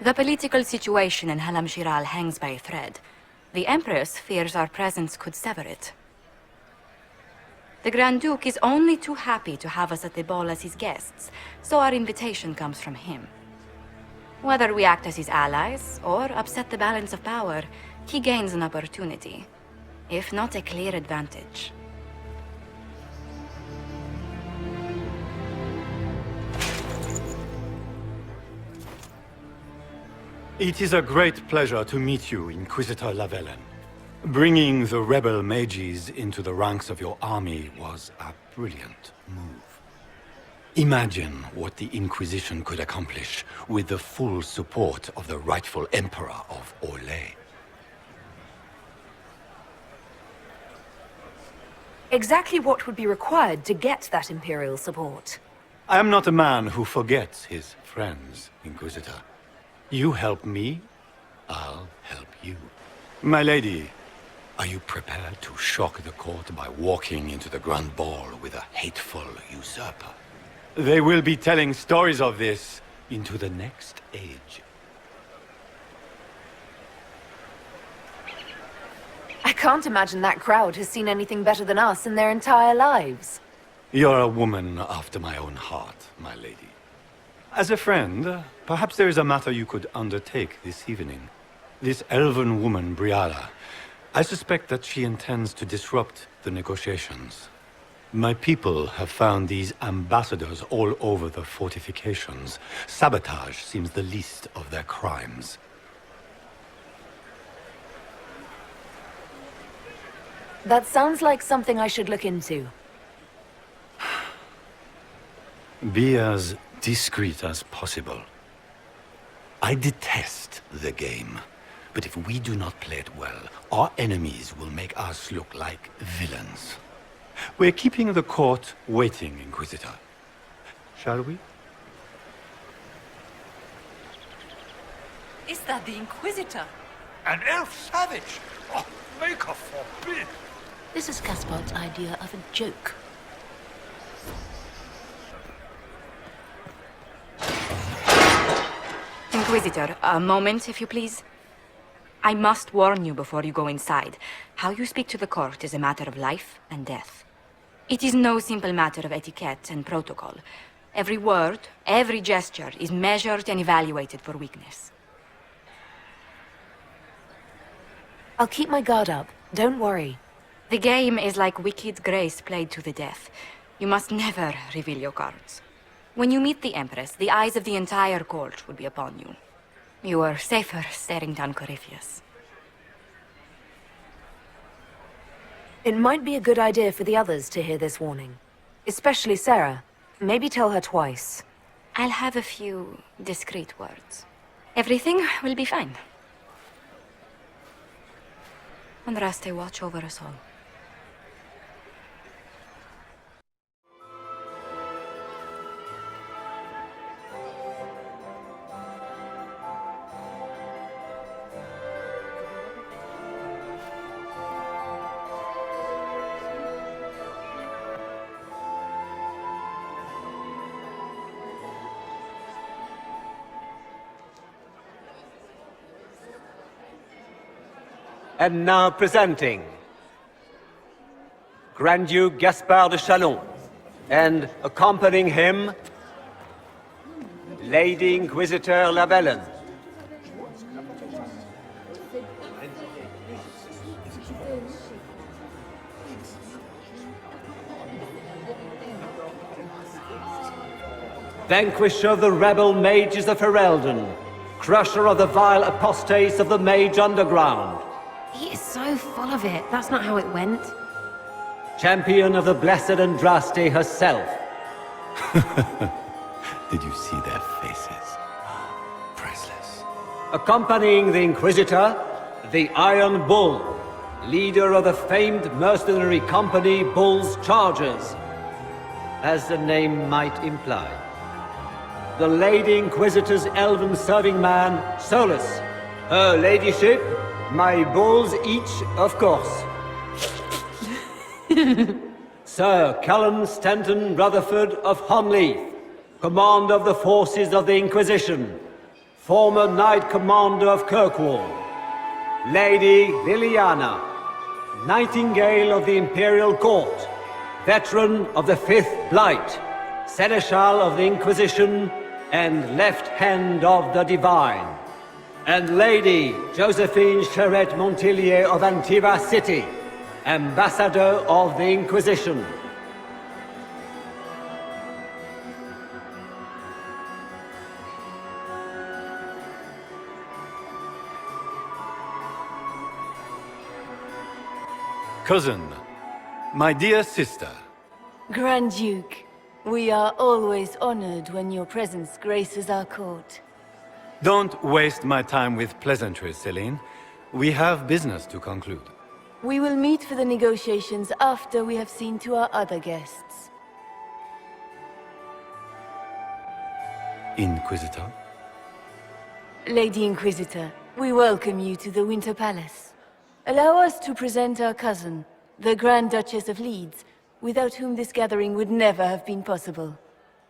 The political situation in Halam-Shiral hangs by a thread. The Empress fears our presence could sever it. The Grand Duke is only too happy to have us at the ball as his guests, so our invitation comes from him. Whether we act as his allies, or upset the balance of power, he gains an opportunity, if not a clear advantage. It is a great pleasure to meet you, Inquisitor Lavellen. Bringing the rebel mages into the ranks of your army was a brilliant move. Imagine what the Inquisition could accomplish with the full support of the rightful Emperor of Orlais. Exactly what would be required to get that Imperial support? I am not a man who forgets his friends, Inquisitor. You help me, I'll help you. My lady, are you prepared to shock the court by walking into the Grand Ball with a hateful usurper? They will be telling stories of this into the next age. I can't imagine that crowd has seen anything better than us in their entire lives. You're a woman after my own heart, my lady. As a friend, perhaps there is a matter you could undertake this evening. This elven woman, Briala, I suspect that she intends to disrupt the negotiations. My people have found these ambassadors all over the fortifications. Sabotage seems the least of their crimes. That sounds like something I should look into. Be as discreet as possible. I detest the game, but if we do not play it well, our enemies will make us look like villains. We're keeping the court waiting, Inquisitor. Shall we? Is that the Inquisitor? An elf savage! Oh, Maker forbid! This is Gaspard's idea of a joke. Inquisitor, a moment, if you please. I must warn you before you go inside. How you speak to the court is a matter of life and death. It is no simple matter of etiquette and protocol. Every word, every gesture is measured and evaluated for weakness. I'll keep my guard up. Don't worry. The game is like Wicked Grace played to the death. You must never reveal your cards. When you meet the Empress, the eyes of the entire court will be upon you. You are safer staring down Corypheus. It might be a good idea for the others to hear this warning. Especially Sarah. Maybe tell her twice. I'll have a few discreet words. Everything will be fine. Andraste, watch over us all. And now presenting Grand Duke Gaspard de Chalon, and accompanying him, Lady Inquisitor Lavellen. Vanquisher of the rebel mages of Ferelden, crusher of the vile apostates of the Mage Underground. He is so full of it. That's not how it went. Champion of the blessed Andraste herself. Did you see their faces? Priceless. Accompanying the Inquisitor, the Iron Bull, leader of the famed mercenary company Bull's Chargers, as the name might imply. The Lady Inquisitor's elven serving man, Solas. Her ladyship, my bulls each, of course. Sir Cullen Stanton Rutherford of Honleith, commander of the forces of the Inquisition. former Knight Commander of Kirkwall. Lady Liliana, Nightingale of the Imperial Court, veteran of the Fifth Blight, Seneschal of the Inquisition, and Left Hand of the Divine. And Lady Josephine Charette Montillier of Antiva City, Ambassador of the Inquisition. Cousin, my dear sister. Grand Duke, we are always honored when your presence graces our court. Don't waste my time with pleasantries, Celine. We have business to conclude. We will meet for the negotiations after we have seen to our other guests. Inquisitor? Lady Inquisitor, we welcome you to the Winter Palace. Allow us to present our cousin, the Grand Duchess of Leeds, without whom this gathering would never have been possible.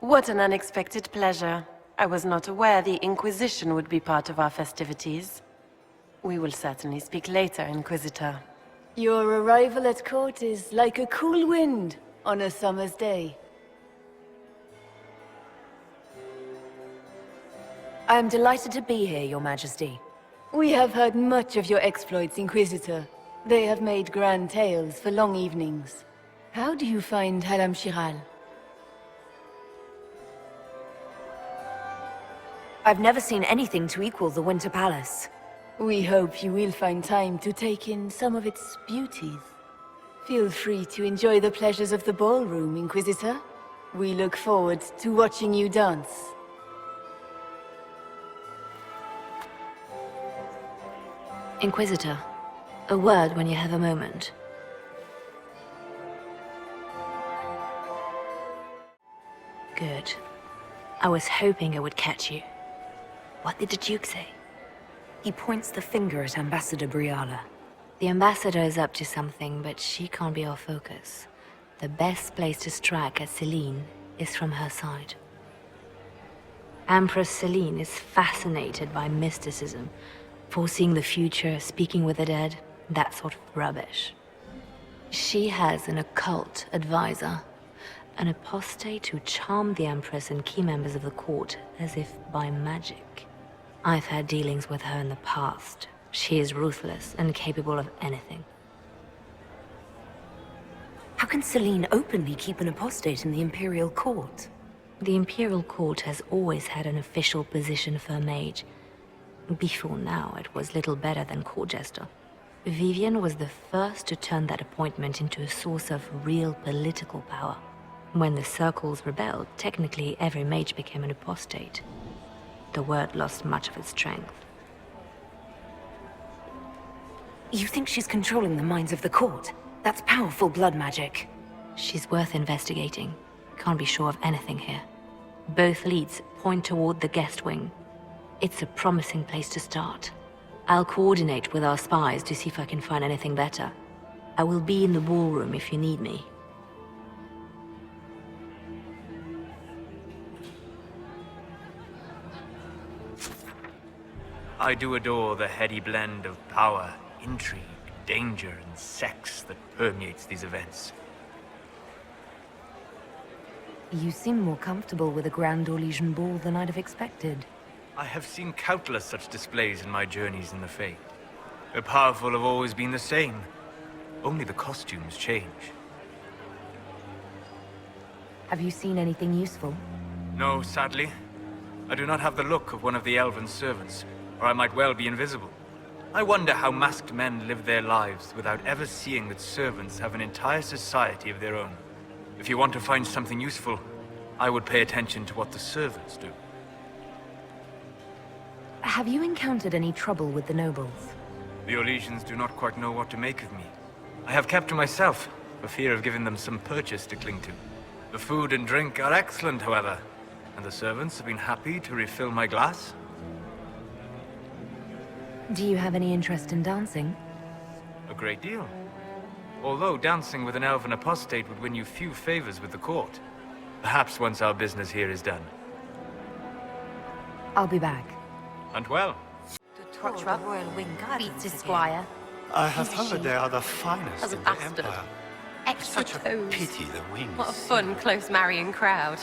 What an unexpected pleasure. I was not aware the Inquisition would be part of our festivities. We will certainly speak later, Inquisitor. Your arrival at court is like a cool wind on a summer's day. I am delighted to be here, Your Majesty. We have heard much of your exploits, Inquisitor. They have made grand tales for long evenings. How do you find Halam Shiral? I've never seen anything to equal the Winter Palace. We hope you will find time to take in some of its beauties. Feel free to enjoy the pleasures of the ballroom, Inquisitor. We look forward to watching you dance. Inquisitor, a word when you have a moment. Good. I was hoping I would catch you. What did the Duke say? He points the finger at Ambassador Briala. The ambassador is up to something, but she can't be our focus. The best place to strike at Celine is from her side. Empress Celine is fascinated by mysticism, foreseeing the future, speaking with the dead, that sort of rubbish. She has an occult advisor, an apostate who charmed the Empress and key members of the court as if by magic. I've had dealings with her in the past. She is ruthless and capable of anything. How can Celine openly keep an apostate in the Imperial Court? The Imperial Court has always had an official position for a mage. Before now, it was little better than court jester. Vivian was the first to turn that appointment into a source of real political power. When the circles rebelled, technically every mage became an apostate. The word lost much of its strength. You think she's controlling the minds of the court? That's powerful blood magic. She's worth investigating. Can't be sure of anything here. Both leads point toward the guest wing. It's a promising place to start. I'll coordinate with our spies to see if I can find anything better. I will be in the ballroom if you need me. I do adore the heady blend of power, intrigue, danger, and sex that permeates these events. You seem more comfortable with a Grand Orlesian ball than I'd have expected. I have seen countless such displays in my journeys in the Fae. The powerful have always been the same. Only the costumes change. Have you seen anything useful? No, sadly. I do not have the look of one of the elven servants, or I might well be invisible. I wonder how masked men live their lives without ever seeing that servants have an entire society of their own. If you want to find something useful, I would pay attention to what the servants do. Have you encountered any trouble with the nobles? The Orlesians do not quite know what to make of me. I have kept to myself, for fear of giving them some purchase to cling to. The food and drink are excellent, however, and the servants have been happy to refill my glass. Do you have any interest in dancing? A great deal. Although dancing with an elven apostate would win you few favors with the court. Perhaps once our business here is done. I'll be back. And well. To tour the royal wing gardens Beats his again. squire. I have He's a heard she. they are the finest As a in the bastard. Empire. Extra Such a toes. pity the wings. What a fun, close marrying crowd.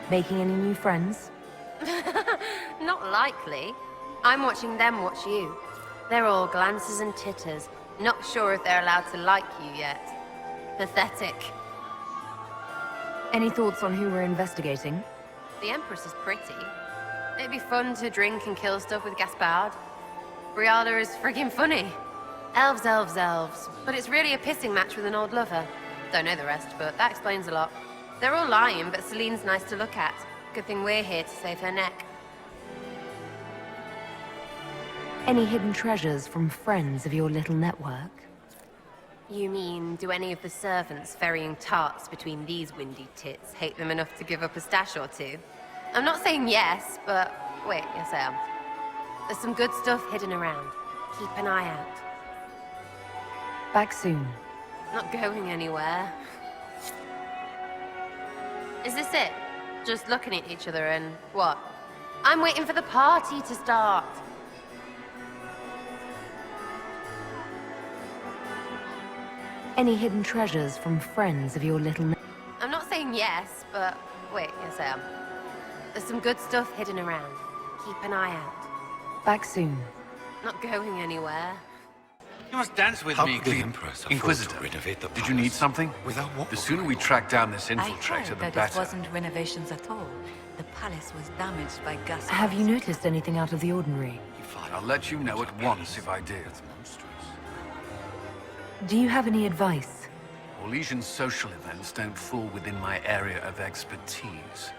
Making any new friends? Not likely. I'm watching them watch you. They're all glances and titters. Not sure if they're allowed to like you yet. Pathetic. Any thoughts on who we're investigating? The Empress is pretty. It'd be fun to drink and kill stuff with Gaspard. Briala is friggin' funny. Elves, elves, elves. But it's really a pissing match with an old lover. Don't know the rest, but that explains a lot. They're all lying, but Celine's nice to look at. Good thing we're here to save her neck. Any hidden treasures from friends of your little network? You mean, do any of the servants ferrying tarts between these windy tits hate them enough to give up a stash or two? I'm not saying yes, but wait, yes I am. There's some good stuff hidden around. Keep an eye out. Back soon. Not going anywhere. Is this it? Just looking at each other and what? I'm waiting for the party to start. Any hidden treasures from friends of your little I'm not saying yes, but wait, yes I am. There's some good stuff hidden around. Keep an eye out. Back soon. Not going anywhere. You must dance with How me, could the Cleve. Empress afford Inquisitor. to renovate the Did you need palace something? without what? The sooner we track down this I infiltrator, heard the that better. it wasn't renovations at all. The palace was damaged by Gus. Have you noticed anything out of the ordinary? I'll let you know at once if I did. Do you have any advice? Orlesian social events don't fall within my area of expertise.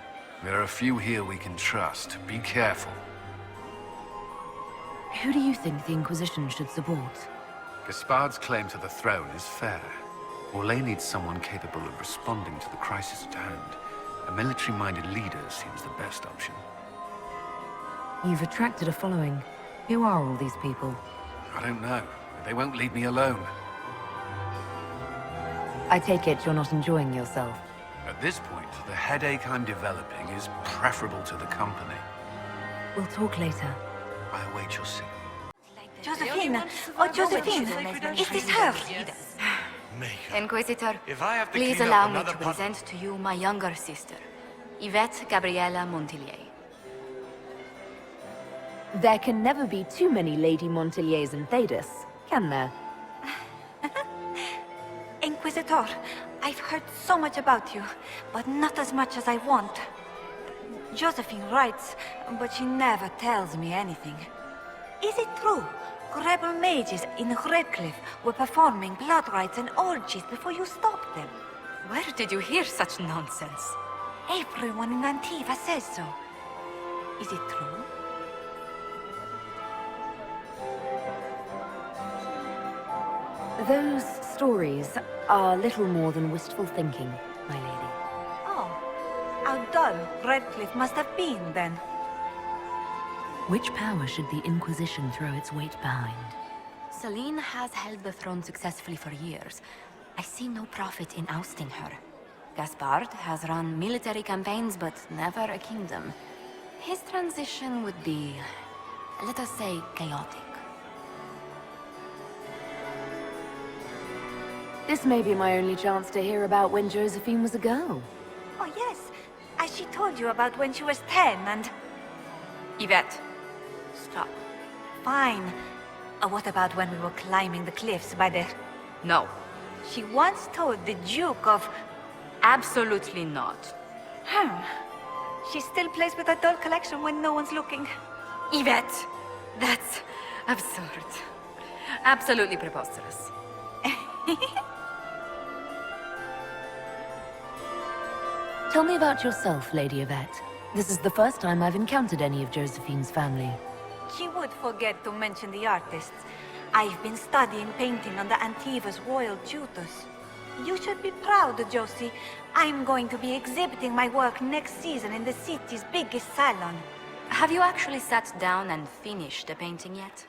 There are a few here we can trust. Be careful. Who do you think the Inquisition should support? Gaspard's claim to the throne is fair. Orlais needs someone capable of responding to the crisis at hand. A military-minded leader seems the best option. You've attracted a following. Who are all these people? I don't know. They won't leave me alone. I take it you're not enjoying yourself. At this point, the headache I'm developing is preferable to the company. We'll talk later. I await your signal. Josephine! Oh, Josephine! Is this her? Inquisitor, If I have to please clean allow up me another to puddle- present to you my younger sister, Yvette Gabriella Montillier. There can never be too many Lady Montiliers in Thedas, can there? Inquisitor, I've heard so much about you, but not as much as I want. Josephine writes, but she never tells me anything. Is it true? Rebel mages in Redcliffe were performing blood rites and orgies before you stopped them. Where did you hear such nonsense? Everyone in Antiva says so. Is it true? Those stories are little more than wistful thinking, my lady. Oh, how dull Redcliffe must have been then. Which power should the Inquisition throw its weight behind? Celine has held the throne successfully for years. I see no profit in ousting her. Gaspard has run military campaigns, but never a kingdom. His transition would be, let us say, chaotic. This may be my only chance to hear about when Josephine was a girl. Oh yes, as she told you about when she was 10 and... Yvette, stop. Fine. What about when we were climbing the cliffs by the... No. She once told the Duke of... Absolutely not. She still plays with her doll collection when no one's looking. Yvette, that's absurd. Absolutely preposterous. Tell me about yourself, Lady Yvette. This is the first time I've encountered any of Josephine's family. She would forget to mention the artists. I've been studying painting under Antiva's royal tutors. You should be proud, Josie. I'm going to be exhibiting my work next season in the city's biggest salon. Have you actually sat down and finished the painting yet?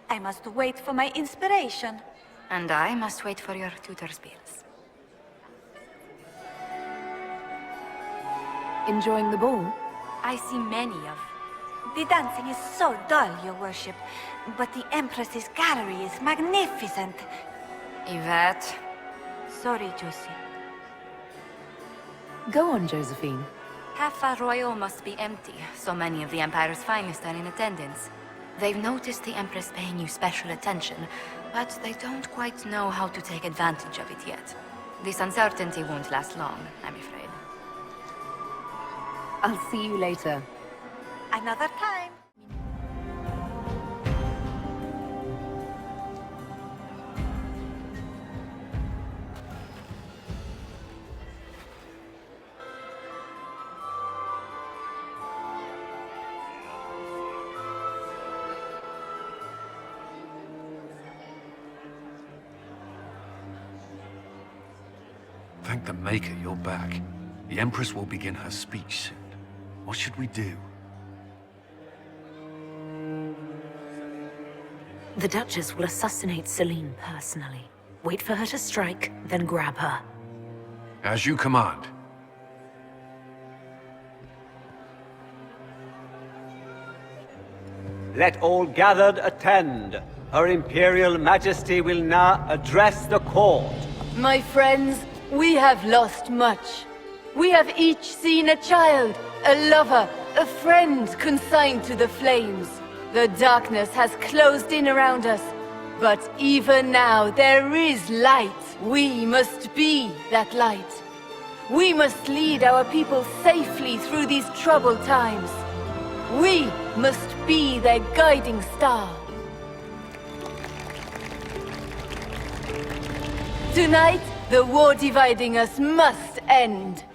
I must wait for my inspiration. And I must wait for your tutor's bills. Enjoying the ball? I see many of. The dancing is so dull, your worship, but the Empress's gallery is magnificent. Yvette. Sorry, Josie. Go on, Josephine. Half Royal must be empty. So many of the Empire's finest are in attendance. They've noticed the Empress paying you special attention, but they don't quite know how to take advantage of it yet. This uncertainty won't last long, I'm afraid. I'll see you later. Another time. Thank the Maker you're back. The Empress will begin her speech soon. What should we do? The Duchess will assassinate Celine personally. Wait for her to strike, then grab her. As you command. Let all gathered attend. Her Imperial Majesty will now address the court. My friends, we have lost much. We have each seen a child, a lover, a friend consigned to the flames. The darkness has closed in around us, but even now there is light. We must be that light. We must lead our people safely through these troubled times. We must be their guiding star. Tonight, the war dividing us must end.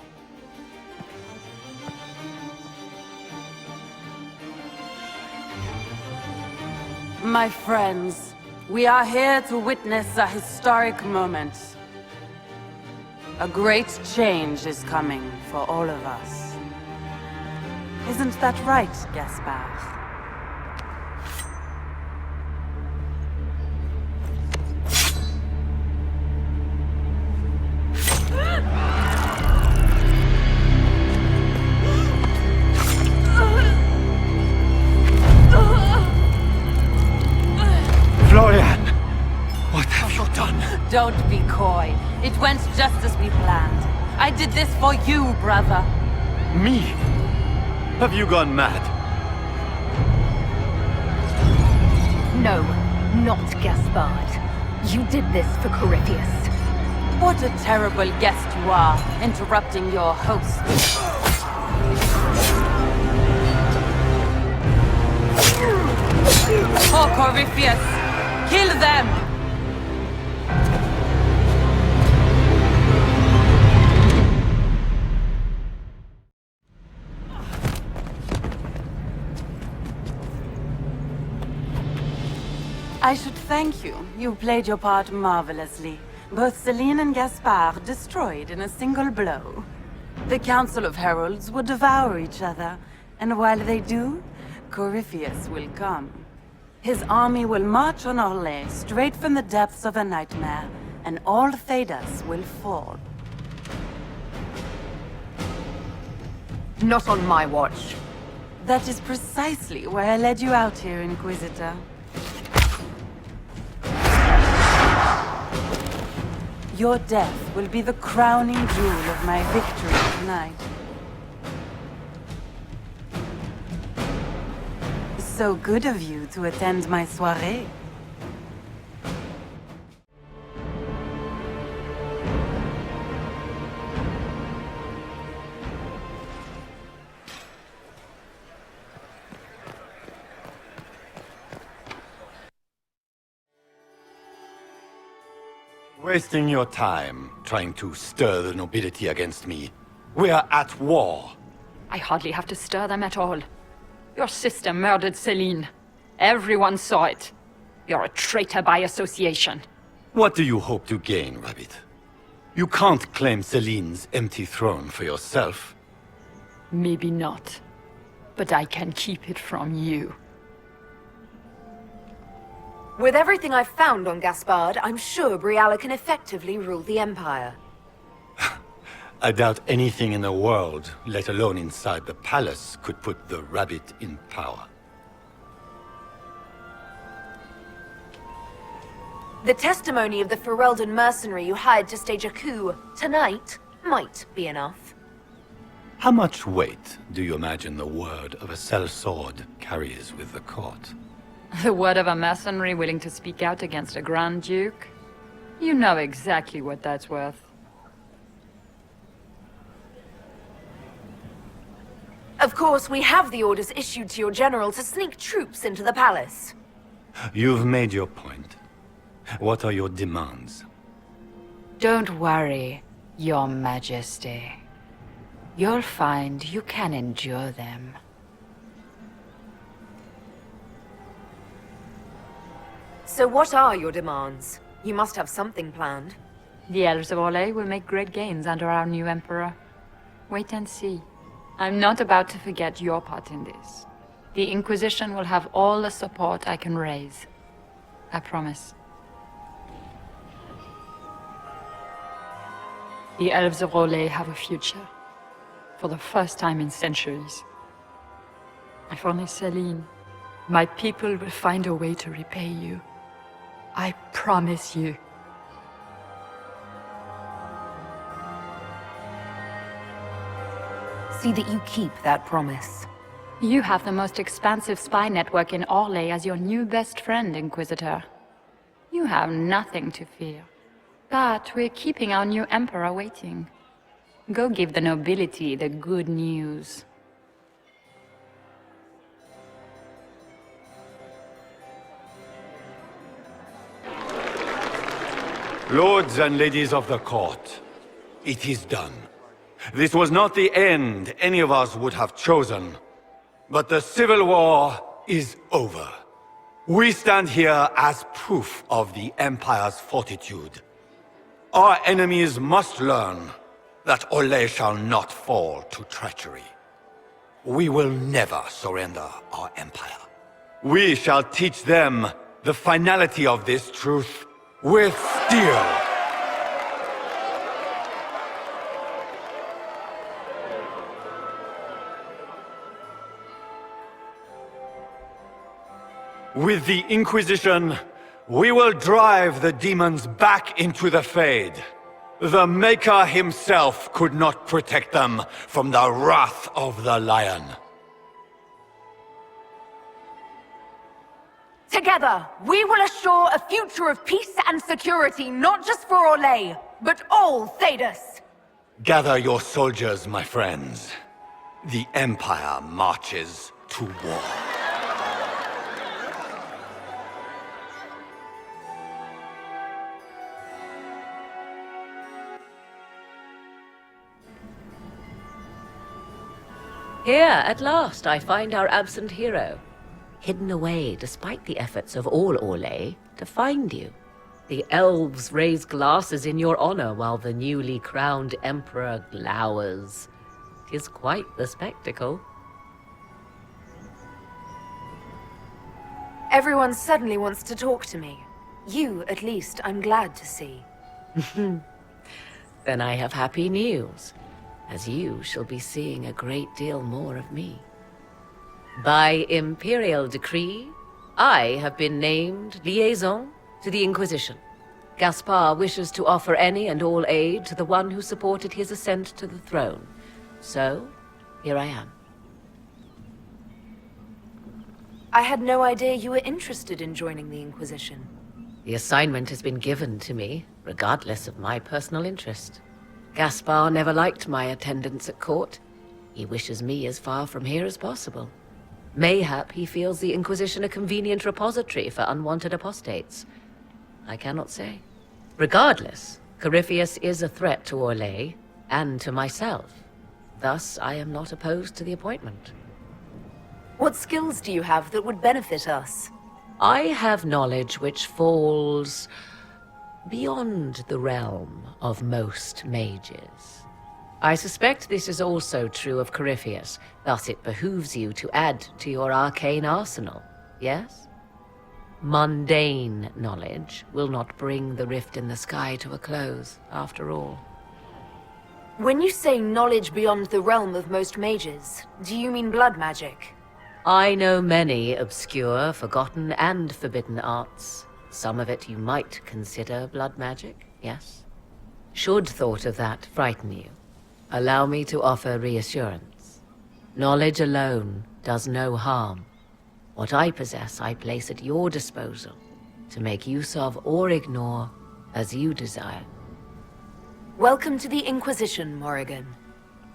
My friends, we are here to witness a historic moment. A great change is coming for all of us. Isn't that right, Gaspard? Florianne! What have you done? Don't be coy. It went just as we planned. I did this for you, brother. Me? Have you gone mad? No, not Gaspard. You did this for Corypheus. What a terrible guest you are, interrupting your host. Oh, Corypheus! Kill them! I should thank you. You played your part marvelously. Both Celine and Gaspard destroyed in a single blow. The Council of Heralds will devour each other, and while they do, Corypheus will come. His army will march on Orlais straight from the depths of a nightmare, and all Thedas will fall. Not on my watch. That is precisely why I led you out here, Inquisitor. Your death will be the crowning jewel of my victory tonight. So good of you to attend my soirée. Wasting your time trying to stir the nobility against me. We are at war. I hardly have to stir them at all. Your sister murdered Celine. Everyone saw it. You're a traitor by association. What do you hope to gain, Rabbit? You can't claim Celine's empty throne for yourself. Maybe not. But I can keep it from you. With everything I've found on Gaspard, I'm sure Briala can effectively rule the Empire. I doubt anything in the world, let alone inside the palace, could put the rabbit in power. The testimony of the Ferelden mercenary you hired to stage a coup tonight might be enough. How much weight do you imagine the word of a sellsword carries with the court? The word of a mercenary willing to speak out against a Grand Duke? You know exactly what that's worth. Of course, we have the orders issued to your general to sneak troops into the palace. You've made your point. What are your demands? Don't worry, Your Majesty. You'll find you can endure them. So what are your demands? You must have something planned. The Elves of Orlais will make great gains under our new Emperor. Wait and see. I'm not about to forget your part in this. The Inquisition will have all the support I can raise. I promise. The Elves of Orlais have a future. For the first time in centuries. If only Céline, my people will find a way to repay you. I promise you. See that you keep that promise. You have the most expansive spy network in Orlais as your new best friend, Inquisitor. You have nothing to fear. But we're keeping our new Emperor waiting. Go give the nobility the good news. Lords and ladies of the court, it is done. This was not the end any of us would have chosen. But the civil war is over. We stand here as proof of the Empire's fortitude. Our enemies must learn that Orlais shall not fall to treachery. We will never surrender our empire. We shall teach them the finality of this truth with steel. With the Inquisition, we will drive the demons back into the Fade. The Maker himself could not protect them from the wrath of the Lion. Together, we will assure a future of peace and security, not just for Orlais, but all Thedas. Gather your soldiers, my friends. The Empire marches to war. Here, at last, I find our absent hero. Hidden away, despite the efforts of all Orlais, to find you. The elves raise glasses in your honor while the newly crowned emperor glowers. 'Tis quite the spectacle. Everyone suddenly wants to talk to me. You, at least, I'm glad to see. Then I have happy news, as you shall be seeing a great deal more of me. By imperial decree, I have been named liaison to the Inquisition. Gaspard wishes to offer any and all aid to the one who supported his ascent to the throne. So, here I am. I had no idea you were interested in joining the Inquisition. The assignment has been given to me, regardless of my personal interest. Gaspard never liked my attendance at court. He wishes me as far from here as possible. Mayhap he feels the Inquisition a convenient repository for unwanted apostates. I cannot say. Regardless, Corypheus is a threat to Orlais, and to myself. Thus, I am not opposed to the appointment. What skills do you have that would benefit us? I have knowledge which falls beyond the realm of most mages. I suspect this is also true of Corypheus, thus it behooves you to add to your arcane arsenal, yes? Mundane knowledge will not bring the rift in the sky to a close, after all. When you say knowledge beyond the realm of most mages, do you mean blood magic? I know many obscure, forgotten, and forbidden arts. Some of it you might consider blood magic, yes? Should thought of that frighten you, allow me to offer reassurance. Knowledge alone does no harm. What I possess, I place at your disposal, to make use of or ignore as you desire. Welcome to the Inquisition, Morrigan.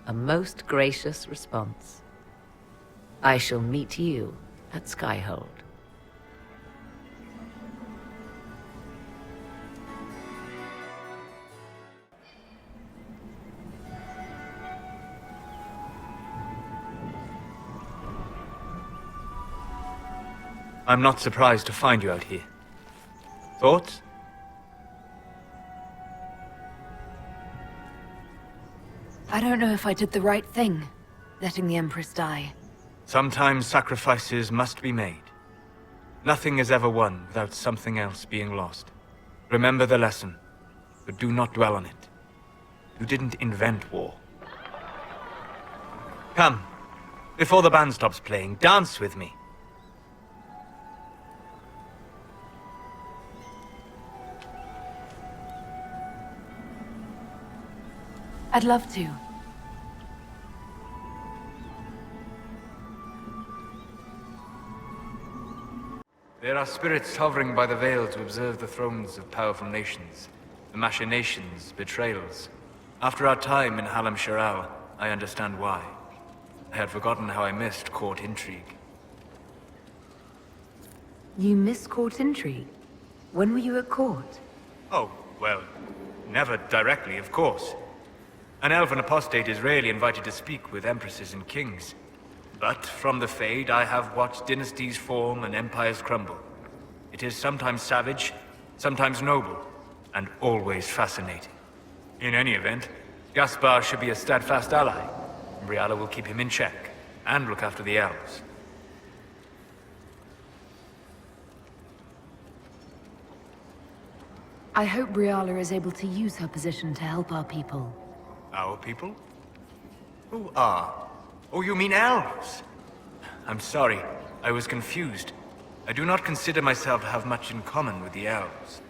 A most gracious response. I shall meet you at Skyhold. I'm not surprised to find you out here. Thoughts? I don't know if I did the right thing, letting the Empress die. Sometimes sacrifices must be made. Nothing is ever won without something else being lost. Remember the lesson, but do not dwell on it. You didn't invent war. Come, before the band stops playing, dance with me. I'd love to. There are spirits hovering by the veil to observe the thrones of powerful nations, the machinations, betrayals. After our time in Halam Shiral, I understand why. I had forgotten how I missed court intrigue. You miss court intrigue? When were you at court? Oh, well, never directly, of course. An elven apostate is rarely invited to speak with empresses and kings. But from the Fade, I have watched dynasties form and empires crumble. It is sometimes savage, sometimes noble, and always fascinating. In any event, Gaspar should be a steadfast ally. Briala will keep him in check, and look after the elves. I hope Briala is able to use her position to help our people. Our people? Who are? Oh, you mean elves? I'm sorry, I was confused. I do not consider myself to have much in common with the elves.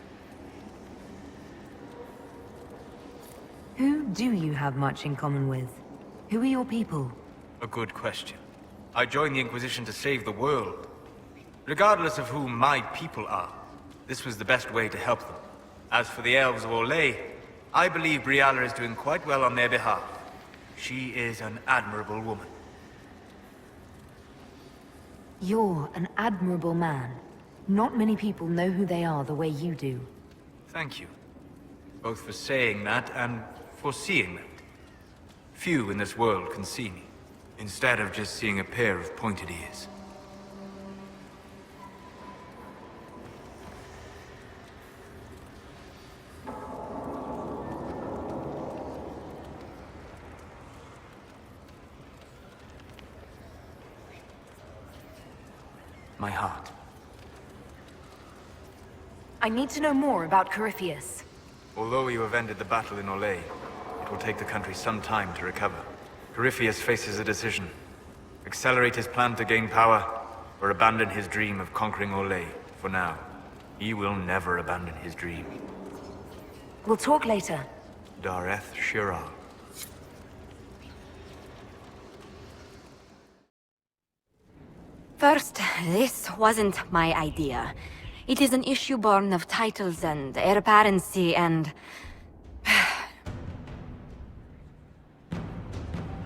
Who do you have much in common with? Who are your people? A good question. I joined the Inquisition to save the world. Regardless of who my people are, this was the best way to help them. As for the elves of Orlais, I believe Briala is doing quite well on their behalf. She is an admirable woman. You're an admirable man. Not many people know who they are the way you do. Thank you. Both for saying that and for seeing that. Few in this world can see me, instead of just seeing a pair of pointed ears. My heart. I need to know more about Corypheus. Although you have ended the battle in Orlais, it will take the country some time to recover. Corypheus faces a decision. Accelerate his plan to gain power, or abandon his dream of conquering Orlais, for now. He will never abandon his dream. We'll talk later. Dareth Shiral. First, this wasn't my idea. It is an issue born of titles and heir apparency and...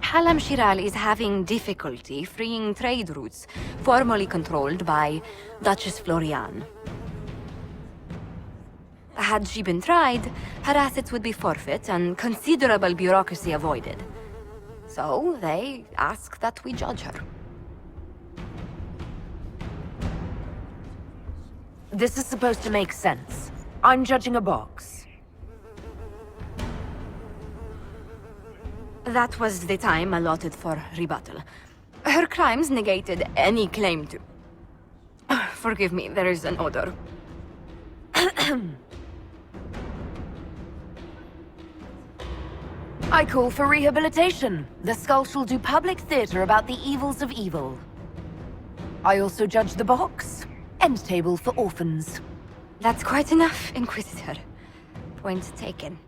Halam Shiral is having difficulty freeing trade routes formerly controlled by Duchess Florianne. Had she been tried, her assets would be forfeit and considerable bureaucracy avoided. So they ask that we judge her. This is supposed to make sense. I'm judging a box. That was the time allotted for rebuttal. Her crimes negated any claim to... Forgive me, there is an odor. I call for rehabilitation. The skull shall do public theater about the evils of evil. I also judge the box. End table for orphans. That's quite enough, Inquisitor. Point taken.